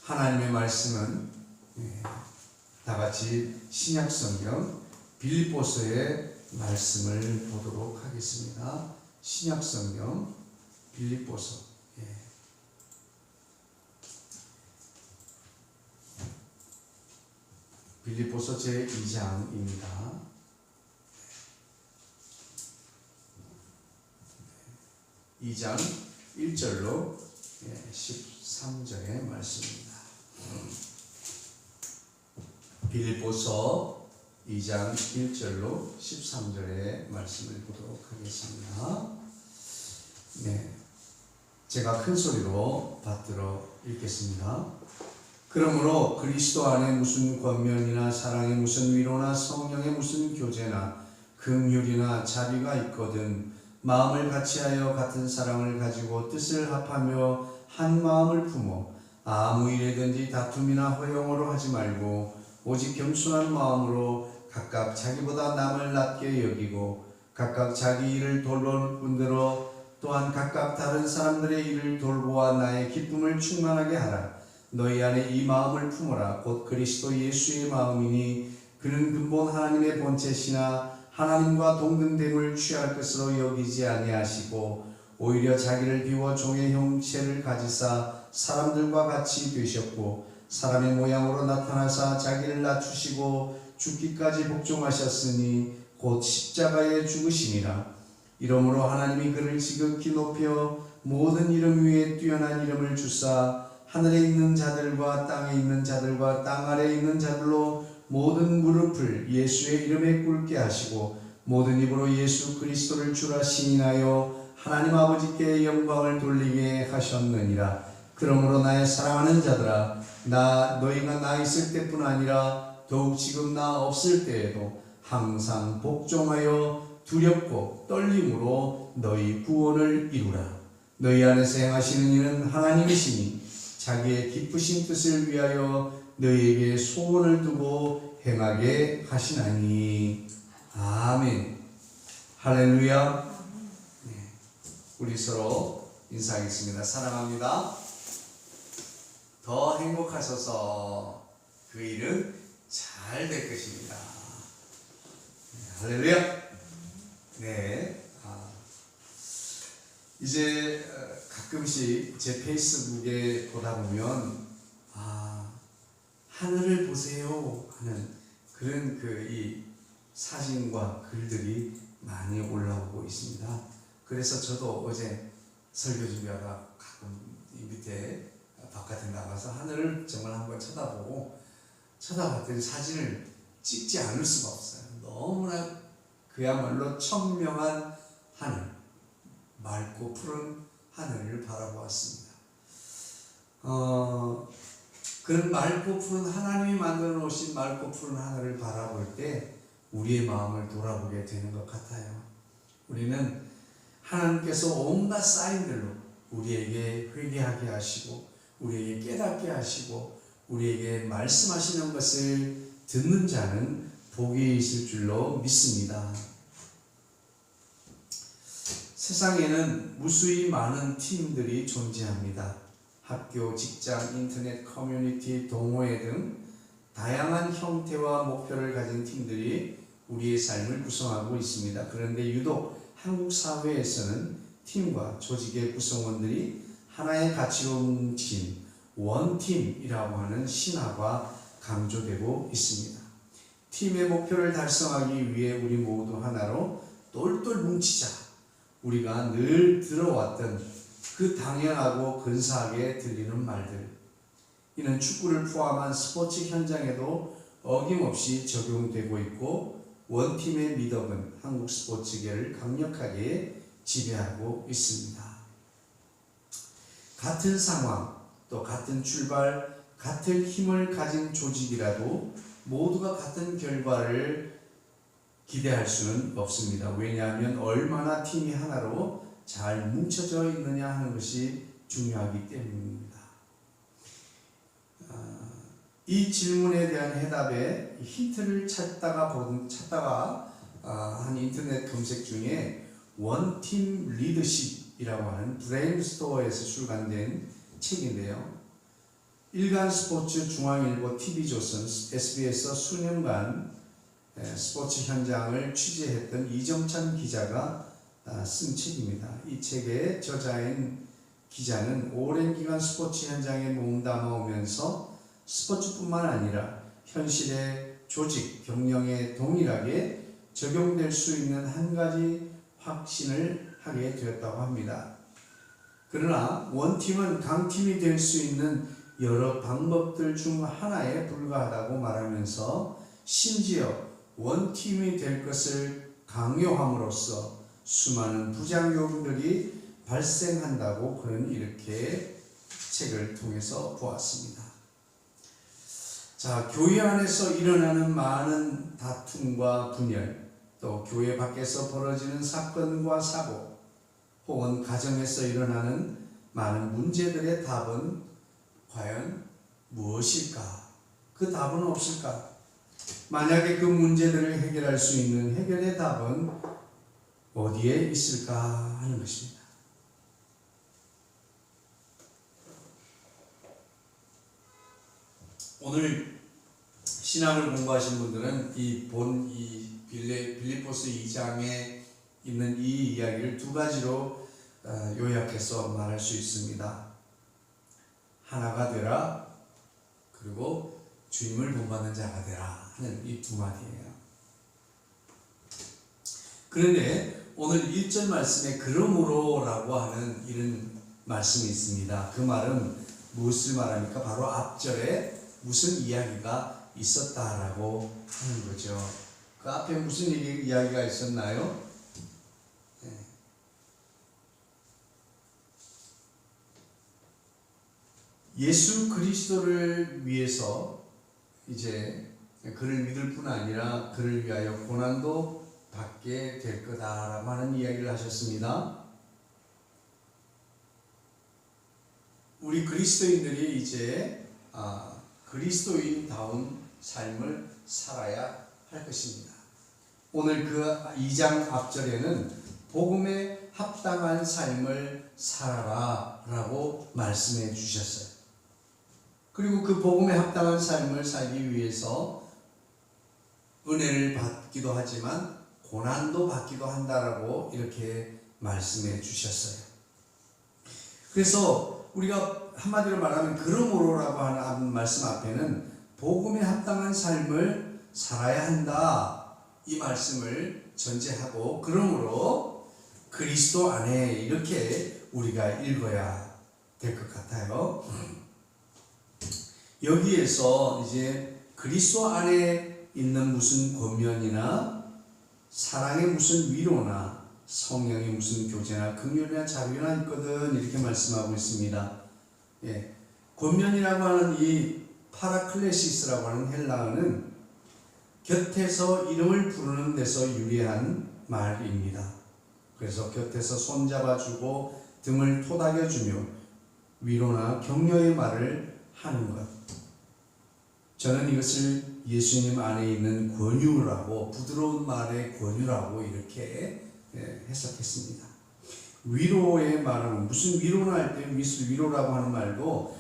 하나님의 말씀은 다 같이 신약 성경 빌립보서의 말씀을 보도록 하겠습니다. 신약 성경 빌립보서 빌립보서 제2장입니다. 2장 1절로 13절의 말씀입니다. 빌립보서 2장 1절로 13절의 말씀을 보도록 하겠습니다. 제가 큰 소리로 받들어 읽겠습니다. 그러므로 그리스도 안에 무슨 권면이나 사랑의 무슨 위로나 성령의 무슨 교제나 긍휼이나 자비가 있거든 마음을 같이하여 같은 사랑을 가지고 뜻을 합하며 한 마음을 품어 아무 일에든지 다툼이나 허용으로 하지 말고 오직 겸손한 마음으로 각각 자기보다 남을 낮게 여기고 각각 자기 일을 돌볼 뿐더러 또한 각각 다른 사람들의 일을 돌보아 나의 기쁨을 충만하게 하라. 너희 안에 이 마음을 품어라. 곧 그리스도 예수의 마음이니 그는 근본 하나님의 본체시나 하나님과 동등됨을 취할 것으로 여기지 아니하시고 오히려 자기를 비워 종의 형체를 가지사 사람들과 같이 되셨고 사람의 모양으로 나타나사 자기를 낮추시고 죽기까지 복종하셨으니 곧 십자가에 죽으시니라. 이러므로 하나님이 그를 지극히 높여 모든 이름 위에 뛰어난 이름을 주사 하늘에 있는 자들과 땅에 있는 자들과 땅 아래에 있는 자들로 모든 무릎을 예수의 이름에 꿇게 하시고 모든 입으로 예수 그리스도를 주라 시인하여 하나님 아버지께 영광을 돌리게 하셨느니라. 그러므로 나의 사랑하는 자들아 너희가 나 있을 때뿐 아니라 더욱 지금 나 없을 때에도 항상 복종하여 두렵고 떨림으로 너희 구원을 이루라. 너희 안에서 행하시는 일은 하나님이시니 자기의 기쁘신 뜻을 위하여 너희에게 소원을 두고 행하게 하시나니. 아멘. 할렐루야. 우리 서로 인사하겠습니다. 사랑합니다. 더 행복하셔서 그 일은 잘 될 것입니다. 할렐루야. 이제 가끔씩 제 페이스북에 보다 보면 하늘을 보세요 하는 그런 이 사진과 글들이 많이 올라오고 있습니다. 그래서 저도 어제 설교 준비하다 가끔 이 밑에 바깥에 나가서 하늘을 정말 한번 쳐다봤더니 사진을 찍지 않을 수가 없어요. 너무나 그야말로 청명한 하늘, 맑고 푸른 하늘을 바라보았습니다. 그런 맑고 푸른 하나님이 만들어 놓으신 맑고 푸른 하늘을 바라볼 때 우리의 마음을 돌아보게 되는 것 같아요. 우리는 하나님께서 온갖 사인들로 우리에게 회개하게 하시고 우리에게 깨닫게 하시고 우리에게 말씀하시는 것을 듣는 자는 복이 있을 줄로 믿습니다. 세상에는 무수히 많은 팀들이 존재합니다. 학교, 직장, 인터넷, 커뮤니티, 동호회 등 다양한 형태와 목표를 가진 팀들이 우리의 삶을 구성하고 있습니다. 그런데 유독 한국 사회에서는 팀과 조직의 구성원들이 하나의 가치로 뭉친 원팀이라고 하는 신화가 강조되고 있습니다. 팀의 목표를 달성하기 위해 우리 모두 하나로 똘똘 뭉치자. 우리가 늘 들어왔던 그 당연하고 근사하게 들리는 말들. 이는 축구를 포함한 스포츠 현장에도 어김없이 적용되고 있고 원팀의 미덕은 한국 스포츠계를 강력하게 지배하고 있습니다. 같은 상황, 또 같은 출발, 같은 힘을 가진 조직이라도 모두가 같은 결과를 기대할 수는 없습니다. 왜냐하면 얼마나 팀이 하나로 잘 뭉쳐져 있느냐 하는 것이 중요하기 때문입니다. 이 질문에 대한 해답에 힌트를 찾다가 한 인터넷 검색 중에 원팀 리더십이라고 하는 브레인 스토어에서 출간된 책인데요. 일간 스포츠, 중앙일보, TV조선, SBS에서 수년간 스포츠 현장을 취재했던 이정찬 기자가 쓴 책입니다. 이 책의 저자인 기자는 오랜 기간 스포츠 현장에 몸담아 오면서 스포츠뿐만 아니라 현실의 조직, 경영에 동일하게 적용될 수 있는 한 가지 확신을 하게 되었다고 합니다. 그러나 원팀은 강팀이 될 수 있는 여러 방법들 중 하나에 불과하다고 말하면서 심지어 원팀이 될 것을 강요함으로써 수많은 부작용들이 발생한다고 그는 이렇게 책을 통해서 보았습니다. 자, 교회 안에서 일어나는 많은 다툼과 분열, 또 교회 밖에서 벌어지는 사건과 사고, 혹은 가정에서 일어나는 많은 문제들의 답은 과연 무엇일까? 그 답은 없을까? 만약에 그 문제들을 해결할 수 있는 해결의 답은 어디에 있을까 하는 것입니다. 오늘 신학을 공부하신 분들은 이 빌립보서 2장에 있는 이 이야기를 두 가지로 요약해서 말할 수 있습니다. 하나가 되라, 그리고 주임을 본받는 자가 되라 하는 이 두 마디예요. 그런데 오늘 1절 말씀에 그러므로 라고 하는 이런 말씀이 있습니다. 그 말은 무엇을 말합니까? 바로 앞절에 무슨 이야기가 있었다라고 하는 거죠. 그 앞에 무슨 이야기가 있었나요? 예수 그리스도를 위해서 이제 그를 믿을 뿐 아니라 그를 위하여 고난도 받게 될 거다라고 하는 이야기를 하셨습니다. 우리 그리스도인들이 이제 그리스도인다운 삶을 살아야 할 것입니다. 오늘 그 2장 앞절에는 복음에 합당한 삶을 살아라 라고 말씀해 주셨어요. 그리고 그 복음에 합당한 삶을 살기 위해서 은혜를 받기도 하지만 고난도 받기도 한다라고 이렇게 말씀해 주셨어요. 그래서 우리가 한마디로 말하면 그러므로라고 하는 말씀 앞에는 복음에 합당한 삶을 살아야 한다 이 말씀을 전제하고 그러므로 그리스도 안에 이렇게 우리가 읽어야 될 것 같아요. 여기에서 이제 그리스도 안에 있는 무슨 권면이나 사랑의 무슨 위로나 성령의 무슨 교제나 긍휼이나 자비나 있거든 이렇게 말씀하고 있습니다. 예, 권면이라고 하는 이 파라클레시스라고 하는 헬라어는 곁에서 이름을 부르는 데서 유래한 말입니다. 그래서 곁에서 손잡아주고 등을 토닥여주며 위로나 격려의 말을 하는 것. 저는 이것을 예수님 안에 있는 권유라고, 부드러운 말의 권유라고 이렇게 해석했습니다. 위로의 말은 무슨 위로나 할 때 위로라고 하는 말도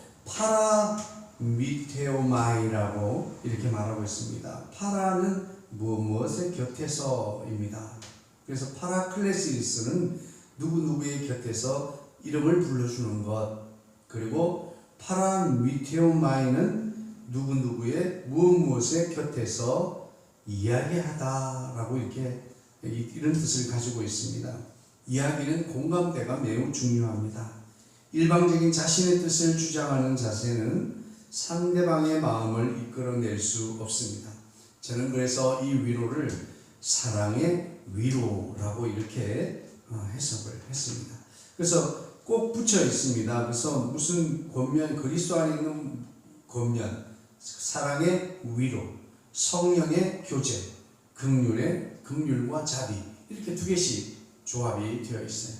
파라미테오마이라고 이렇게 말하고 있습니다. 파라는 무엇의 곁에서입니다. 그래서 파라클레시스는 누구누구의 곁에서 이름을 불러주는 것, 그리고 파라미테오마이는 누구누구의 무엇의 곁에서 이야기하다라고 이렇게 이런 뜻을 가지고 있습니다. 이야기는 공감대가 매우 중요합니다. 일방적인 자신의 뜻을 주장하는 자세는 상대방의 마음을 이끌어낼 수 없습니다. 저는 그래서 이 위로를 사랑의 위로라고 이렇게 해석을 했습니다. 그래서 꼭 붙여 있습니다. 그래서 무슨 권면, 그리스도 안에 있는 권면, 사랑의 위로, 성령의 교제, 긍휼과 자비 이렇게 두 개씩 조합이 되어 있어요.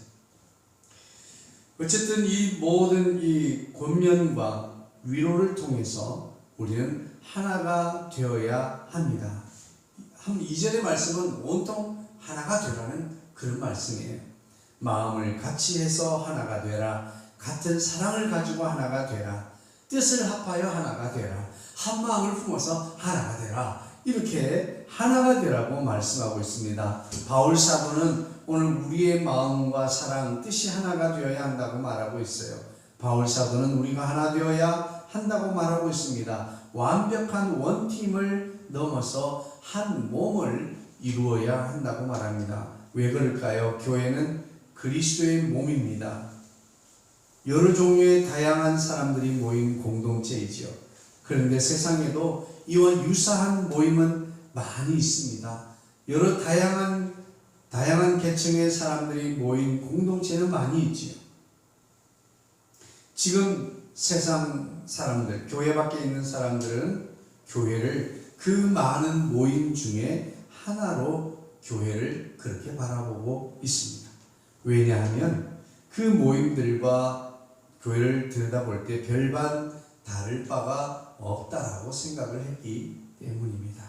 어쨌든 이 모든 이 권면과 위로를 통해서 우리는 하나가 되어야 합니다. 2절의 말씀은 온통 하나가 되라는 그런 말씀이에요. 마음을 같이 해서 하나가 되라. 같은 사랑을 가지고 하나가 되라. 뜻을 합하여 하나가 되라. 한 마음을 품어서 하나가 되라. 이렇게 하나가 되라고 말씀하고 있습니다. 바울 사도는 오늘 우리의 마음과 사랑, 뜻이 하나가 되어야 한다고 말하고 있어요. 바울 사도는 우리가 하나 되어야 한다고 말하고 있습니다. 완벽한 원팀을 넘어서 한 몸을 이루어야 한다고 말합니다. 왜 그럴까요? 교회는 그리스도의 몸입니다. 여러 종류의 다양한 사람들이 모인 공동체이지요. 그런데 세상에도 이와 유사한 모임은 많이 있습니다. 여러 다양한 계층의 사람들이 모인 공동체는 많이 있지요. 지금 세상 사람들, 교회 밖에 있는 사람들은 교회를 그 많은 모임 중에 하나로 교회를 그렇게 바라보고 있습니다. 왜냐하면 그 모임들과 교회를 들여다볼 때 별반 다를 바가 없다라고 생각을 했기 때문입니다.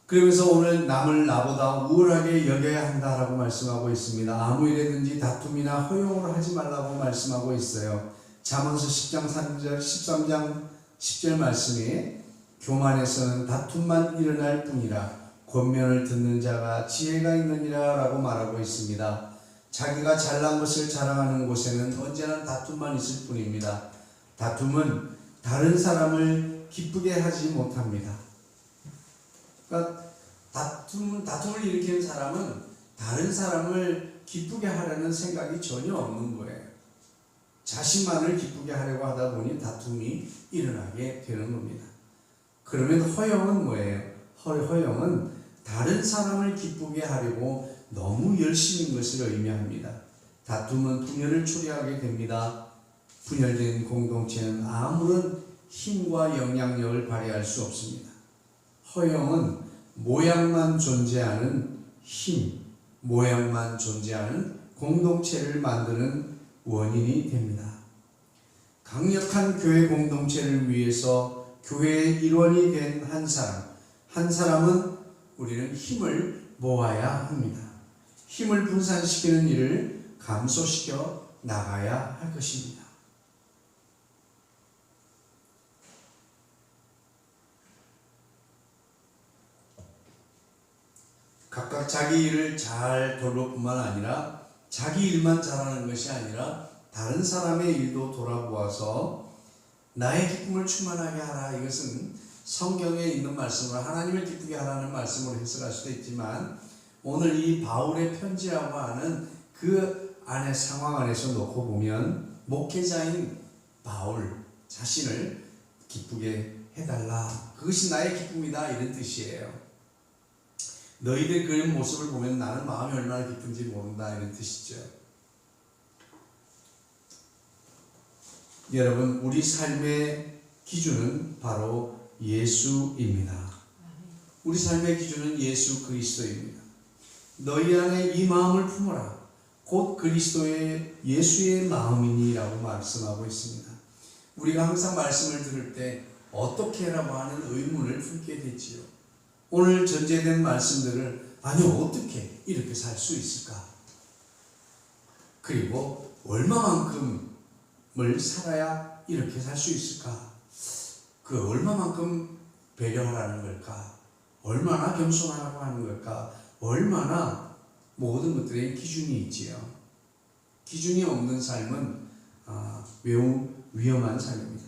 그러면서 오늘 남을 나보다 우월하게 여겨야 한다라고 말씀하고 있습니다. 아무 일에든지 다툼이나 허용을 하지 말라고 말씀하고 있어요. 잠언서 10장 13장 10절 말씀에 교만에서는 다툼만 일어날 뿐이라 권면을 듣는 자가 지혜가 있느니라 라고 말하고 있습니다. 자기가 잘난 것을 자랑하는 곳에는 언제나 다툼만 있을 뿐입니다. 다툼은 다른 사람을 기쁘게 하지 못합니다. 그러니까 다툼을 일으키는 사람은 다른 사람을 기쁘게 하려는 생각이 전혀 없는 거예요. 자신만을 기쁘게 하려고 하다 보니 다툼이 일어나게 되는 겁니다. 그러면 허영은 뭐예요? 허영은 다른 사람을 기쁘게 하려고 너무 열심인 것을 의미합니다. 다툼은 분열을 초래하게 됩니다. 분열된 공동체는 아무런 힘과 영향력을 발휘할 수 없습니다. 허영은 모양만 존재하는 힘, 모양만 존재하는 공동체를 만드는 원인이 됩니다. 강력한 교회 공동체를 위해서 교회의 일원이 된 한 사람은 우리는 힘을 모아야 합니다. 힘을 분산시키는 일을 감소시켜 나가야 할 것입니다. 각각 자기 일을 잘 돌볼 뿐만 아니라 자기 일만 잘하는 것이 아니라 다른 사람의 일도 돌아보아서 나의 기쁨을 충만하게 하라. 이것은 성경에 있는 말씀으로 하나님을 기쁘게 하라는 말씀으로 해석할 수도 있지만 오늘 이 바울의 편지라고 하는 그 안의 상황 안에서 놓고 보면 목회자인 바울 자신을 기쁘게 해달라. 그것이 나의 기쁨이다. 이런 뜻이에요. 너희들 그런 모습을 보면 나는 마음이 얼마나 기쁜지 모른다. 이런 뜻이죠. 여러분, 우리 삶의 기준은 바로 예수입니다. 우리 삶의 기준은 예수 그리스도입니다. 너희 안에 이 마음을 품어라. 곧 그리스도의 예수의 마음이니라고 말씀하고 있습니다. 우리가 항상 말씀을 들을 때 어떻게 라고 하는 의문을 품게 되지요. 오늘 전제된 말씀들을 아니 어떻게 이렇게 살 수 있을까? 그리고 얼마만큼을 살아야 이렇게 살 수 있을까? 그 얼마만큼 배려하라는 걸까? 얼마나 겸손하라고 하는 걸까? 얼마나 모든 것들의 기준이 있지요. 기준이 없는 삶은 매우 위험한 삶입니다.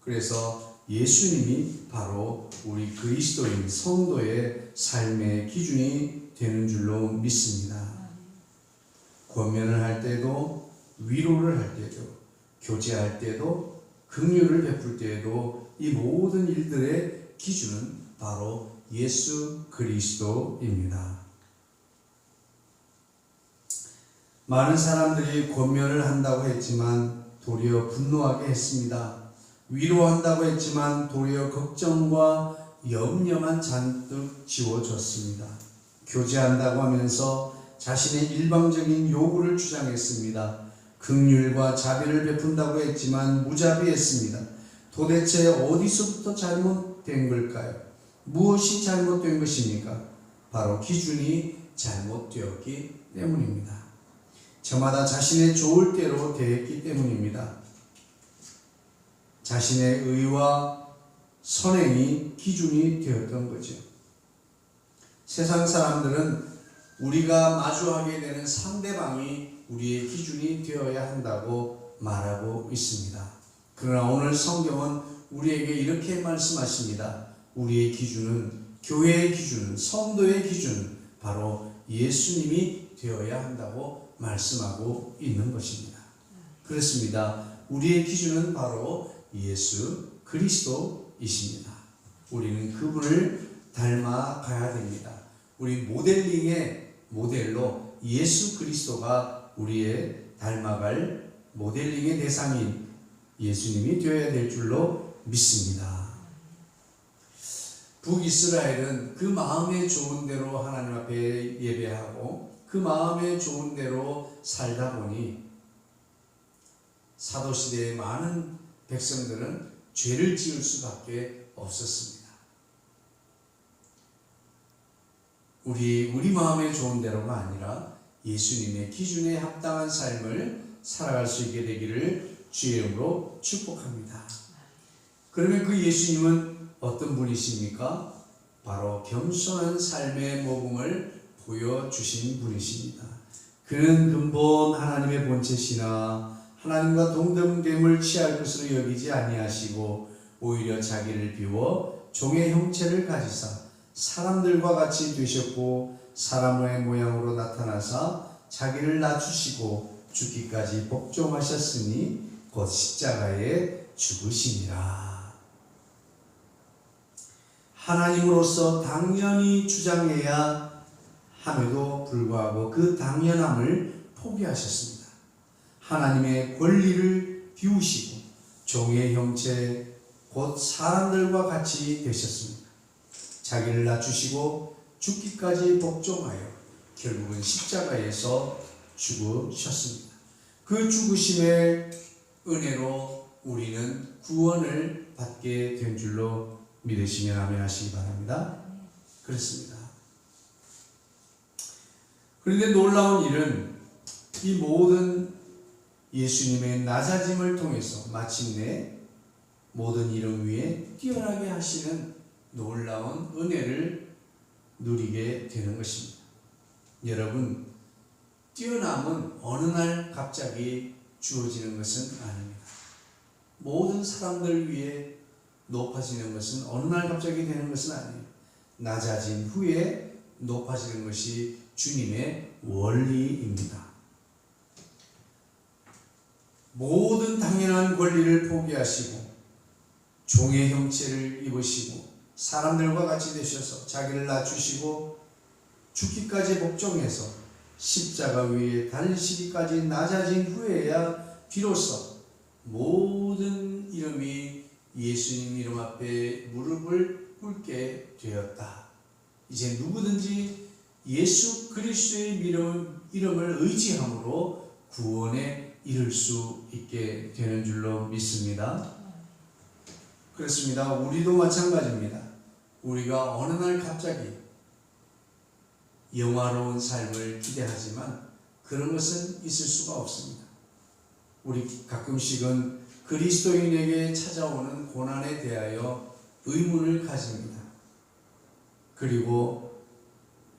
그래서 예수님이 바로 우리 그리스도인 성도의 삶의 기준이 되는 줄로 믿습니다. 권면을 할 때도, 위로를 할 때도, 교제할 때도, 긍휼을 베풀 때에도 이 모든 일들의 기준은 바로 예수 그리스도입니다. 많은 사람들이 권면을 한다고 했지만 도리어 분노하게 했습니다. 위로한다고 했지만 도리어 걱정과 염려만 잔뜩 지워졌습니다. 교제한다고 하면서 자신의 일방적인 요구를 주장했습니다. 긍휼과 자비를 베푼다고 했지만 무자비했습니다. 도대체 어디서부터 잘못된 걸까요? 무엇이 잘못된 것입니까? 바로 기준이 잘못되었기 때문입니다. 저마다 자신의 좋을 대로 대했기 때문입니다. 자신의 의와 선행이 기준이 되었던 거죠. 세상 사람들은 우리가 마주하게 되는 상대방이 우리의 기준이 되어야 한다고 말하고 있습니다. 그러나 오늘 성경은 우리에게 이렇게 말씀하십니다. 우리의 기준은, 교회의 기준은, 성도의 기준은 바로 예수님이 되어야 한다고 말씀하고 있는 것입니다. 그렇습니다. 우리의 기준은 바로 예수 그리스도이십니다. 우리는 그분을 닮아가야 됩니다. 우리 모델링의 모델로 예수 그리스도가 우리의 닮아갈 모델링의 대상인 예수님이 되어야 될 줄로 믿습니다. 북이스라엘은 그 마음에 좋은 대로 하나님 앞에 예배하고 그 마음에 좋은 대로 살다 보니 사도시대의 많은 백성들은 죄를 지을 수밖에 없었습니다. 우리 마음에 좋은 대로가 아니라 예수님의 기준에 합당한 삶을 살아갈 수 있게 되기를 주의 이름으로 축복합니다. 그러면 그 예수님은 어떤 분이십니까? 바로 겸손한 삶의 모범을 보여주신 분이십니다. 그는 근본 하나님의 본체시나 하나님과 동등됨을 취할 것으로 여기지 아니하시고 오히려 자기를 비워 종의 형체를 가지사 사람들과 같이 되셨고 사람의 모양으로 나타나사 자기를 낮추시고 죽기까지 복종하셨으니 곧 십자가에 죽으시니라. 하나님으로서 당연히 주장해야 함에도 불구하고 그 당연함을 포기하셨습니다. 하나님의 권리를 비우시고 종의 형체 곧 사람들과 같이 되셨습니다. 자기를 낮추시고 죽기까지 복종하여 결국은 십자가에서 죽으셨습니다. 그 죽으심의 은혜로 우리는 구원을 받게 된 줄로 믿으시면 아멘 하시기 바랍니다. 그렇습니다. 그런데 놀라운 일은 이 모든 예수님의 낮아짐을 통해서 마침내 모든 이름 위에 뛰어나게 하시는 놀라운 은혜를 누리게 되는 것입니다. 여러분, 뛰어남은 어느 날 갑자기 주어지는 것은 아닙니다. 모든 사람들 위해 높아지는 것은 어느 날 갑자기 되는 것은 아니에요. 낮아진 후에 높아지는 것이 주님의 원리입니다. 모든 당연한 권리를 포기하시고 종의 형체를 입으시고 사람들과 같이 되셔서 자기를 낮추시고 죽기까지 복종해서 십자가 위에 달리시기까지 낮아진 후에야 비로소 모든 이름이 예수님 이름 앞에 무릎을 꿇게 되었다. 이제 누구든지 예수 그리스도의 이름을 의지함으로 구원에 이를 수 있게 되는 줄로 믿습니다. 그렇습니다. 우리도 마찬가지입니다. 우리가 어느 날 갑자기 영화로운 삶을 기대하지만 그런 것은 있을 수가 없습니다. 우리 가끔씩은 그리스도인에게 찾아오는 고난에 대하여 의문을 가집니다. 그리고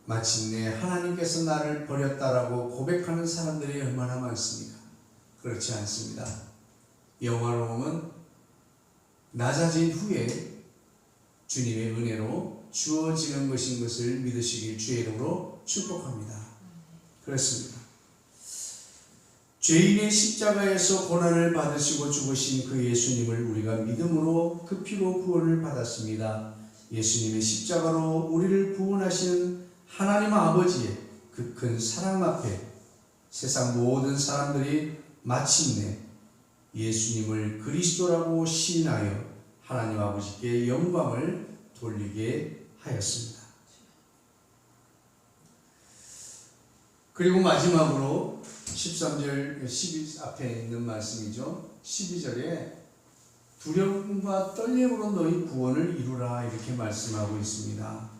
마침내 하나님께서 나를 버렸다라고 고백하는 사람들이 얼마나 많습니까? 그렇지 않습니다. 영화로움은 낮아진 후에 주님의 은혜로 주어지는 것인 것을 믿으시길 주의 이름으로 축복합니다. 그렇습니다. 죄인의 십자가에서 고난을 받으시고 죽으신 그 예수님을 우리가 믿음으로 그 피로 구원을 받았습니다. 예수님의 십자가로 우리를 구원하시는 하나님 아버지의 그 큰 사랑 앞에 세상 모든 사람들이 마침내 예수님을 그리스도라고 시인하여 하나님 아버지께 영광을 돌리게 하였습니다. 그리고 마지막으로 13절 12 앞에 있는 말씀이죠. 12절에 두려움과 떨림으로 너희 구원을 이루라 이렇게 말씀하고 있습니다.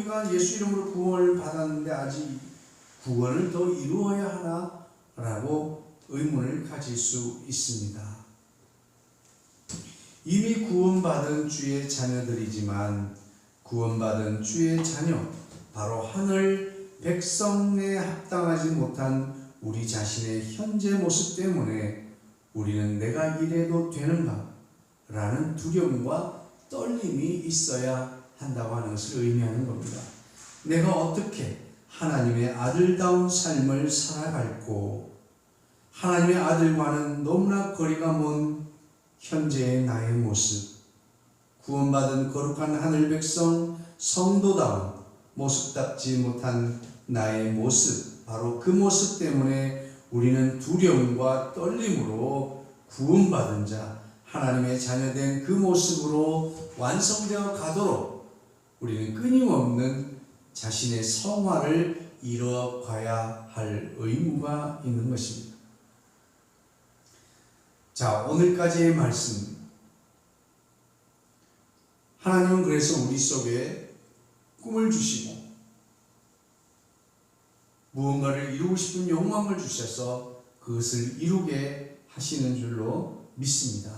우리가 예수 이름으로 구원을 받았는데 아직 구원을 더 이루어야 하나? 라고 의문을 가질 수 있습니다. 이미 구원받은 주의 자녀들이지만 구원받은 주의 자녀, 바로 하늘 백성에 합당하지 못한 우리 자신의 현재 모습 때문에 우리는 내가 이래도 되는가? 라는 두려움과 떨림이 있어야 한다고 하는 것을 의미하는 겁니다. 내가 어떻게 하나님의 아들다운 삶을 살아갈고 하나님의 아들과는 너무나 거리가 먼 현재의 나의 모습, 구원받은 거룩한 하늘 백성 성도다운 모습답지 못한 나의 모습, 바로 그 모습 때문에 우리는 두려움과 떨림으로 구원받은 자, 하나님의 자녀된 그 모습으로 완성되어 가도록 우리는 끊임없는 자신의 성화를 이뤄가야 할 의무가 있는 것입니다. 자, 오늘까지의 말씀. 하나님은 그래서 우리 속에 꿈을 주시고 무언가를 이루고 싶은 욕망을 주셔서 그것을 이루게 하시는 줄로 믿습니다.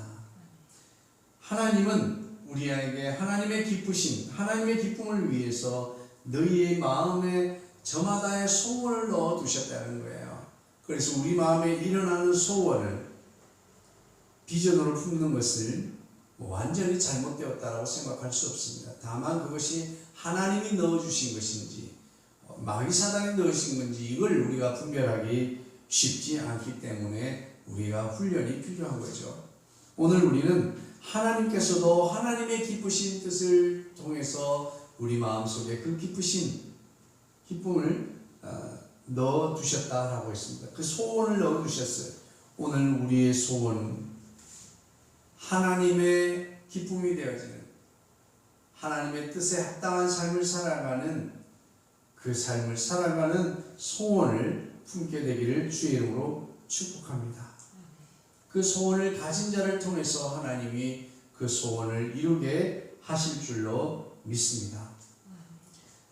하나님은 우리에게 하나님의 기쁘심, 하나님의 기쁨을 위해서 너희의 마음에 저마다의 소원을 넣어두셨다는 거예요. 그래서 우리 마음에 일어나는 소원을 비전으로 품는 것을 완전히 잘못되었다고 생각할 수 없습니다. 다만 그것이 하나님이 넣어주신 것인지 마귀 사단이 넣으신 건지 이걸 우리가 분별하기 쉽지 않기 때문에 우리가 훈련이 필요한 거죠. 오늘 우리는 하나님께서도 하나님의 기쁘신 뜻을 통해서 우리 마음속에 그 기쁨을 넣어두셨다라고 했습니다. 그 소원을 넣어두셨어요. 오늘 우리의 소원은 하나님의 기쁨이 되어지는, 하나님의 뜻에 합당한 삶을 살아가는, 그 삶을 살아가는 소원을 품게 되기를 주의 이름으로 축복합니다. 그 소원을 가진 자를 통해서 하나님이 그 소원을 이루게 하실 줄로 믿습니다.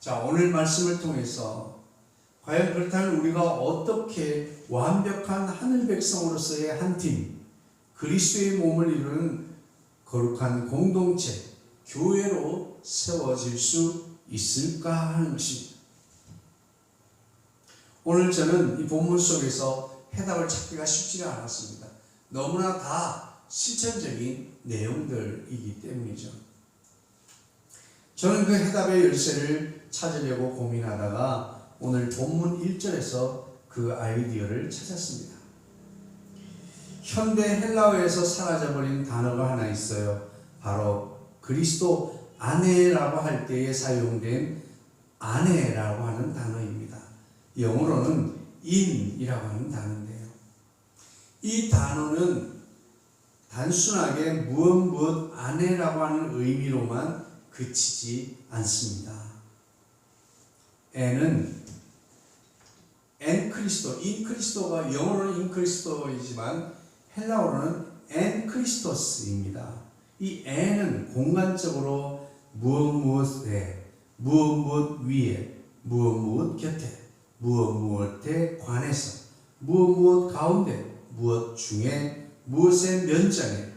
자, 오늘 말씀을 통해서 과연 그렇다면 우리가 어떻게 완벽한 하늘 백성으로서의 한 팀, 그리스도의 몸을 이루는 거룩한 공동체, 교회로 세워질 수 있을까 하는 것입니다. 오늘 저는 이 본문 속에서 해답을 찾기가 쉽지가 않았습니다. 너무나 다 실천적인 내용들이기 때문이죠. 저는 그 해답의 열쇠를 찾으려고 고민하다가 오늘 본문 1절에서 그 아이디어를 찾았습니다. 현대 헬라어에서 사라져버린 단어가 하나 있어요. 바로 그리스도 아내라고 할 때에 사용된 아내라고 하는 단어입니다. 영어로는 in이라고 하는 단어인데요. 이 단어는 단순하게 무엇 아내라고 하는 의미로만 그치지 않습니다. N은 엔크리스토, 인크리스토가 영어로는 인크리스토이지만 헬라어로는 엔크리스토스입니다. 이 N은 공간적으로 무엇에, 무엇 위에, 무엇 곁에, 무엇에 관해서, 무엇 가운데, 무엇 중에, 무엇의 면장에,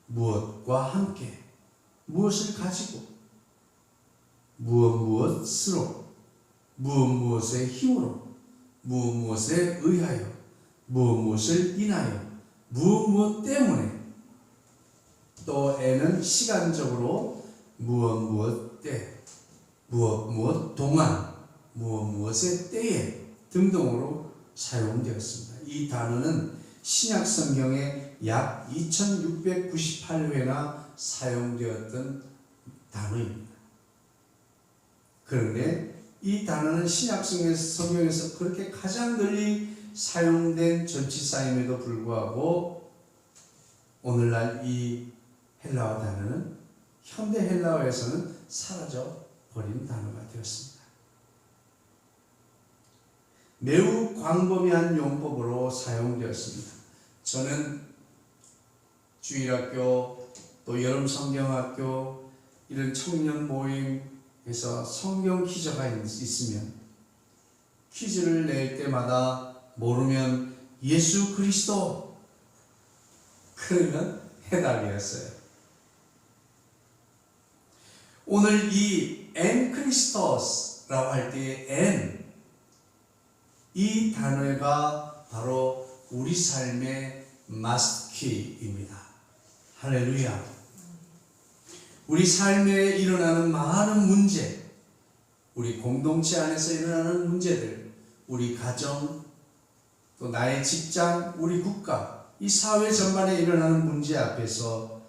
무엇과 함께, 무엇을 가지고, 무엇으로, 무엇의 힘으로, 무엇에 의하여, 무엇을 인하여, 무엇 때문에, 또 N은 시간적으로 무엇 때, 무엇 동안, 무엇의 때에 등등으로 사용되었습니다. 이 단어는 신약 성경에 약 2698회나 사용되었던 단어입니다. 그런데 이 단어는 신약 성경에서 그렇게 가장 널리 사용된 전치사임에도 불구하고 오늘날 이 헬라어 단어는 현대 헬라어에서는 사라져 버린 단어가 되었습니다. 매우 광범위한 용법으로 사용되었습니다. 저는 주일학교 또 여름 성경학교 이런 청년 모임에서 성경 기자가 있으면 퀴즈를 낼 때마다 모르면 예수 그리스도 그러면 해답이었어요. 오늘 이 엔 크리스토스라고 할 때의 엔, 이 단어가 바로 우리 삶의 마스터키입니다. 할렐루야. 우리 삶에 일어나는 많은 문제, 우리 공동체 안에서 일어나는 문제들, 우리 가정, 또 나의 직장, 우리 국가, 이 사회 전반에 일어나는 문제 앞에서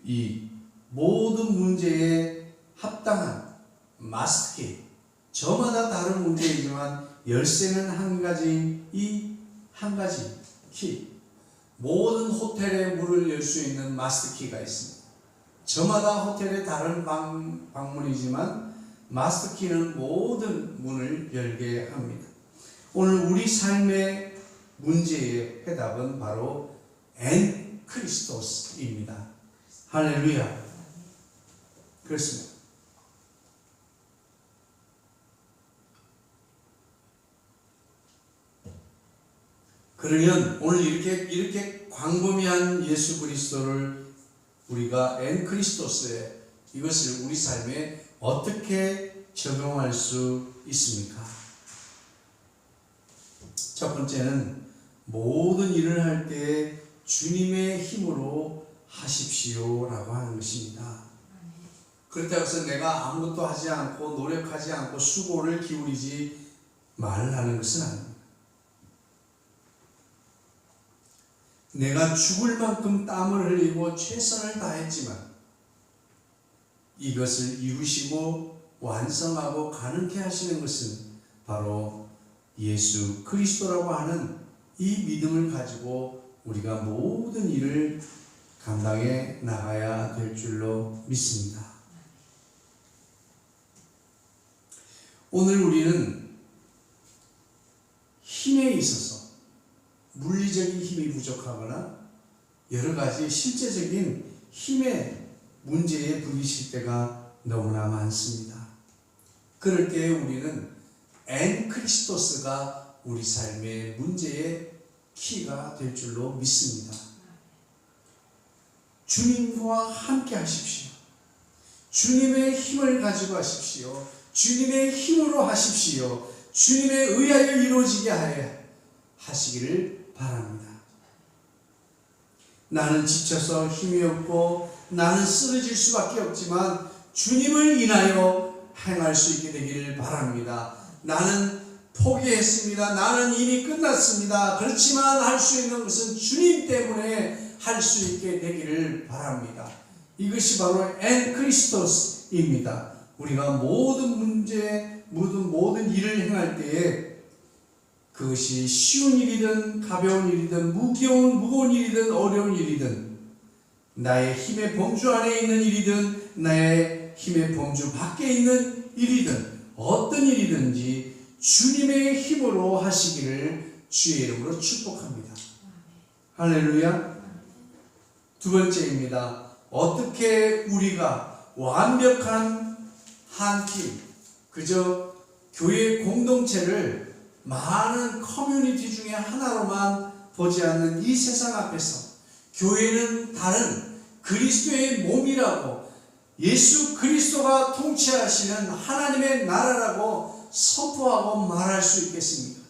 이 모든 문제에 합당한 마스터키, 저마다 다른 문제이지만 열쇠는 한 가지, 이 한 가지 키, 모든 호텔에 문을 열 수 있는 마스터키가 있습니다. 저마다 호텔에 다른 방문이지만 마스터키는 모든 문을 열게 합니다. 오늘 우리 삶의 문제의 해답은 바로 엔 크리스토스입니다. 할렐루야. 그렇습니다. 그러면 오늘 이렇게 광범위한 예수 그리스도를 우리가 엔 크리스토스에 이것을 우리 삶에 어떻게 적용할 수 있습니까? 첫 번째는 모든 일을 할 때 주님의 힘으로 하십시오라고 하는 것입니다. 그렇다고 해서 내가 아무것도 하지 않고 노력하지 않고 수고를 기울이지 말라는 것은 아닙니다. 내가 죽을 만큼 땀을 흘리고 최선을 다했지만 이것을 이루시고 완성하고 가능케 하시는 것은 바로 예수 그리스도라고 하는 이 믿음을 가지고 우리가 모든 일을 감당해 나가야 될 줄로 믿습니다. 오늘 우리는 힘에 있어서 물리적인 힘이 부족하거나 여러 가지 실제적인 힘의 문제에 부딪힐 때가 너무나 많습니다. 그럴 때 우리는 엔 크리스토스가 우리 삶의 문제의 키가 될 줄로 믿습니다. 주님과 함께 하십시오. 주님의 힘을 가지고 하십시오. 주님의 힘으로 하십시오. 주님에 의하여 이루어지게 하시기를 바랍니다. 나는 지쳐서 힘이 없고 나는 쓰러질 수밖에 없지만 주님을 인하여 행할 수 있게 되기를 바랍니다. 나는 포기했습니다. 나는 이미 끝났습니다. 그렇지만 할 수 있는 것은 주님 때문에 할 수 있게 되기를 바랍니다. 이것이 바로 엔 크리스토스입니다. 우리가 모든 문제, 모든 일을 행할 때에 그것이 쉬운 일이든 가벼운 일이든 무거운 일이든 어려운 일이든 나의 힘의 범주 안에 있는 일이든 나의 힘의 범주 밖에 있는 일이든 어떤 일이든지 주님의 힘으로 하시기를 주의 이름으로 축복합니다. 할렐루야. 두 번째입니다. 어떻게 우리가 완벽한 한 팀, 그저 교회 공동체를 많은 커뮤니티 중에 하나로만 보지 않는 이 세상 앞에서 교회는 다른 그리스도의 몸이라고, 예수 그리스도가 통치하시는 하나님의 나라라고 선포하고 말할 수 있겠습니까?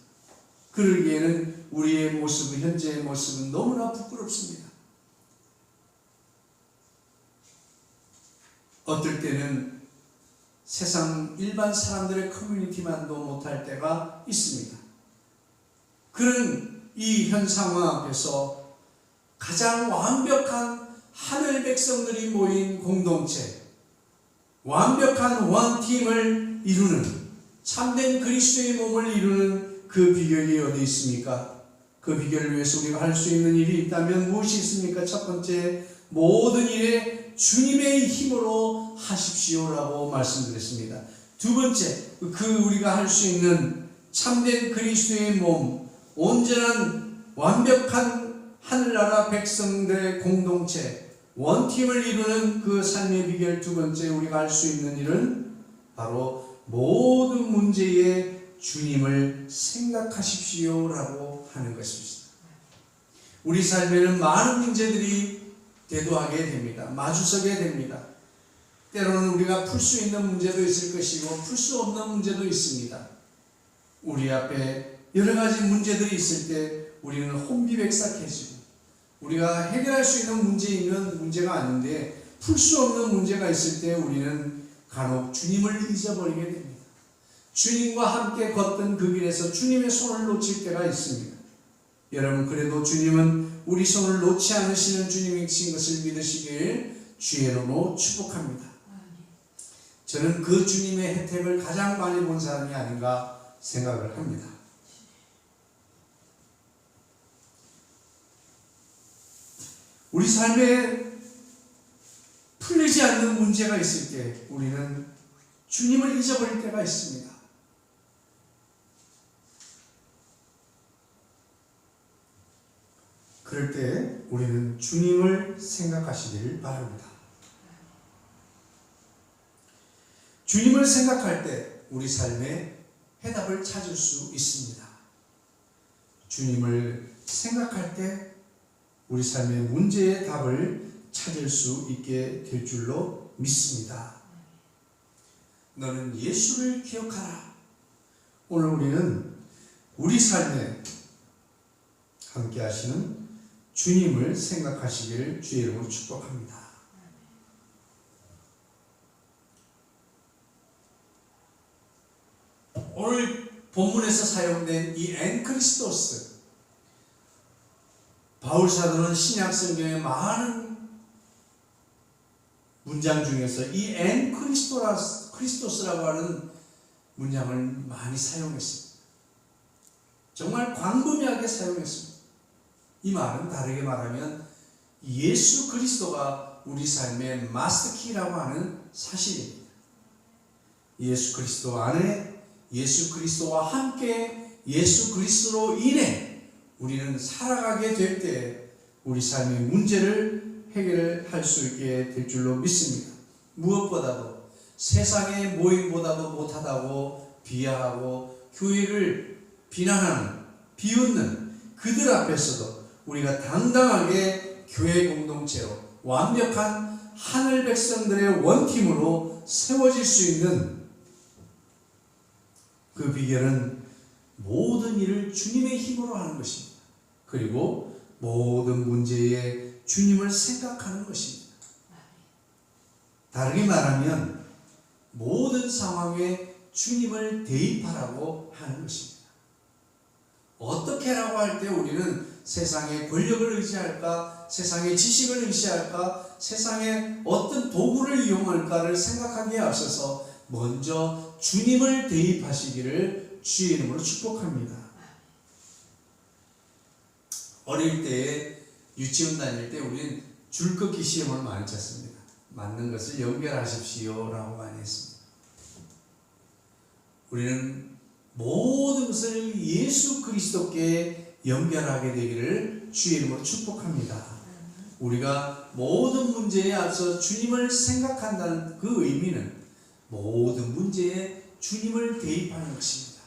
그러기에는 우리의 모습은, 현재의 모습은 너무나 부끄럽습니다. 어떨 때는 세상 일반 사람들의 커뮤니티만도 못할 때가 있습니다. 그런 이 현 상황 앞에서 가장 완벽한 하늘 백성들이 모인 공동체, 완벽한 원팀을 이루는, 참된 그리스도의 몸을 이루는 그 비결이 어디 있습니까? 그 비결을 위해서 우리가 할 수 있는 일이 있다면 무엇이 있습니까? 첫 번째, 모든 일에 주님의 힘으로 하십시오라고 말씀드렸습니다. 두 번째, 우리가 할 수 있는 참된 그리스도의 몸, 온전한 완벽한 하늘나라 백성들의 공동체, 원팀을 이루는 그 삶의 비결 두 번째, 우리가 할 수 있는 일은 바로 모든 문제에 주님을 생각하십시오라고 하는 것입니다. 우리 삶에는 많은 문제들이 대두하게 됩니다. 마주서게 됩니다. 때로는 우리가 풀 수 있는 문제도 있을 것이고 풀 수 없는 문제도 있습니다. 우리 앞에 여러 가지 문제들이 있을 때 우리는 혼비백삭해지고 우리가 해결할 수 있는 문제이면 문제가 아닌데 풀 수 없는 문제가 있을 때 우리는 간혹 주님을 잊어버리게 됩니다. 주님과 함께 걷던 그 길에서 주님의 손을 놓칠 때가 있습니다. 여러분, 그래도 주님은 우리 손을 놓지 않으시는 주님이신 것을 믿으시길 주의 이름으로 축복합니다. 저는 그 주님의 혜택을 가장 많이 본 사람이 아닌가 생각을 합니다. 우리 삶에 풀리지 않는 문제가 있을 때 우리는 주님을 잊어버릴 때가 있습니다. 그럴 때 우리는 주님을 생각하시길 바랍니다. 주님을 생각할 때 우리 삶에 해답을 찾을 수 있습니다. 주님을 생각할 때 우리 삶의 문제의 답을 찾을 수 있게 될 줄로 믿습니다. 너는 예수를 기억하라. 오늘 우리는 우리 삶에 함께 하시는 주님을 생각하시기를 주의 이름으로 축복합니다. 오늘 본문에서 사용된 이 엔크리스토스, 바울 사도는 신약 성경의 많은 문장 중에서 이 엔크리스토스라고 하는 문장을 많이 사용했습니다. 정말 광범위하게 사용했습니다. 이 말은 다르게 말하면 예수 그리스도가 우리 삶의 마스터키라고 하는 사실입니다. 예수 그리스도 안에, 예수 그리스도와 함께, 예수 그리스도로 인해 우리는 살아가게 될 때 우리 삶의 문제를 해결할 수 있게 될 줄로 믿습니다. 무엇보다도 세상의 모임보다도 못하다고 비하하고 교회를 비난하는, 비웃는 그들 앞에서도 우리가 당당하게 교회 공동체로 완벽한 하늘 백성들의 원팀으로 세워질 수 있는 그 비결은 모든 일을 주님의 힘으로 하는 것입니다. 그리고 모든 문제에 주님을 생각하는 것입니다. 다르게 말하면 모든 상황에 주님을 대입하라고 하는 것입니다. 어떻게라고 할 때 우리는 세상의 권력을 의지할까, 세상의 지식을 의지할까, 세상의 어떤 도구를 이용할까를 생각하기에 앞서서 먼저 주님을 대입하시기를 주의 이름으로 축복합니다. 어릴 때 유치원 다닐 때 우리는 줄긋기 시험을 많이 쳤습니다. 맞는 것을 연결하십시오라고 많이 했습니다. 우리는 모든 것을 예수 그리스도께 연결하게 되기를 주의 이름으로 축복합니다. 우리가 모든 문제에 앞서 주님을 생각한다는 그 의미는 모든 문제에 주님을 대입하는 것입니다.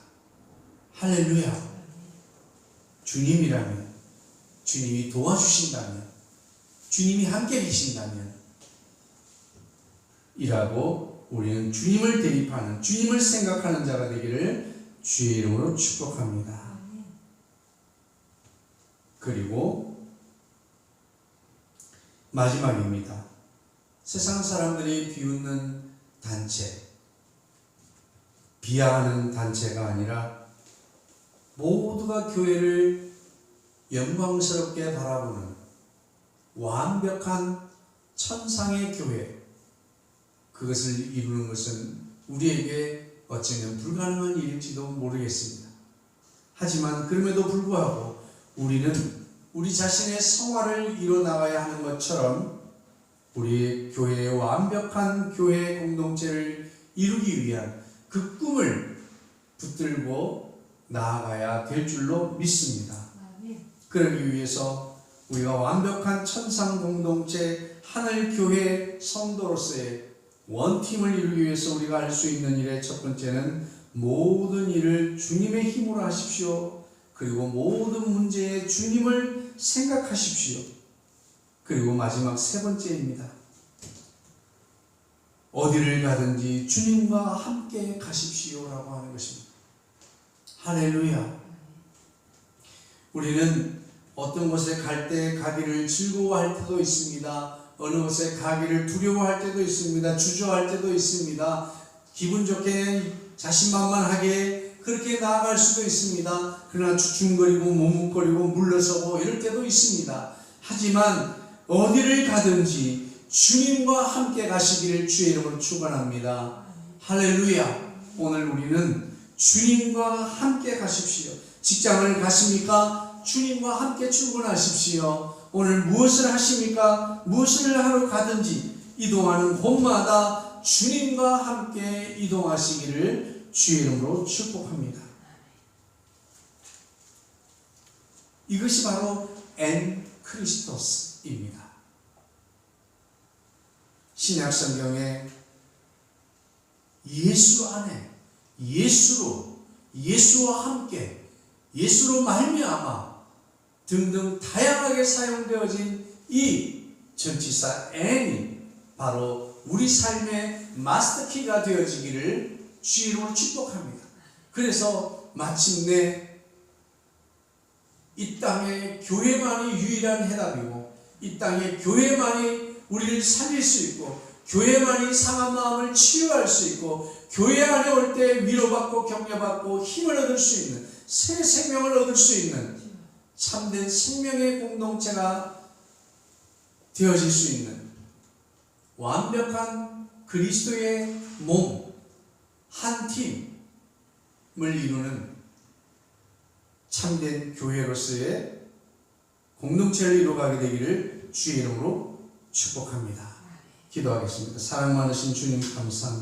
할렐루야. 주님이라면, 주님이 도와주신다면, 주님이 함께 계신다면 이라고 우리는 주님을 대입하는, 주님을 생각하는 자가 되기를 주의 이름으로 축복합니다. 그리고 마지막입니다. 세상 사람들이 비웃는 단체, 비하하는 단체가 아니라 모두가 교회를 영광스럽게 바라보는 완벽한 천상의 교회, 그것을 이루는 것은 우리에게 어쩌면 불가능한 일일지도 모르겠습니다. 하지만 그럼에도 불구하고 우리는 우리 자신의 성화를 이뤄나가야 하는 것처럼 우리 교회의 완벽한 교회 공동체를 이루기 위한 그 꿈을 붙들고 나아가야 될 줄로 믿습니다. 그러기 위해서 우리가 완벽한 천상 공동체 하늘 교회 성도로서의 원팀을 이루기 위해서 우리가 할 수 있는 일의 첫 번째는 모든 일을 주님의 힘으로 하십시오. 그리고 모든 문제에 주님을 생각하십시오. 그리고 마지막 세 번째입니다. 어디를 가든지 주님과 함께 가십시오라고 하는 것입니다. 할렐루야. 우리는 어떤 곳에 갈 때 가기를 즐거워할 때도 있습니다. 어느 곳에 가기를 두려워할 때도 있습니다. 주저할 때도 있습니다. 기분 좋게 자신만만하게 그렇게 나아갈 수도 있습니다. 그러나 주춤거리고 머뭇거리고 물러서고 이럴 때도 있습니다. 하지만 어디를 가든지 주님과 함께 가시기를 주의 이름으로 축원합니다. 할렐루야. 오늘 우리는 주님과 함께 가십시오. 직장을 가십니까? 주님과 함께 출근하십시오. 오늘 무엇을 하십니까? 무엇을 하러 가든지 이동하는 곳마다 주님과 함께 이동하시기를 주의 이름으로 축복합니다. 이것이 바로 엔 크리스토스입니다. 신약 성경에 예수 안에, 예수로, 예수와 함께, 예수로 말미암아 등등 다양하게 사용되어진 이 전치사 n이 바로 우리 삶의 마스터키가 되어지기를 주의 이름으로 축복합니다. 그래서 마침내 이 땅에 교회만이 유일한 해답이고, 이 땅에 교회만이 우리를 살릴 수 있고, 교회만이 상한 마음을 치유할 수 있고, 교회 안에 올 때 위로받고 격려받고 힘을 얻을 수 있는, 새 생명을 얻을 수 있는 참된 생명의 공동체가 되어질 수 있는 완벽한 그리스도의 몸, 한 팀을 이루는 참된 교회로서의 공동체를 이루어가게 되기를 주의 이름으로 축복합니다. 기도하겠습니다. 사랑 많으신 주님 감사합니다.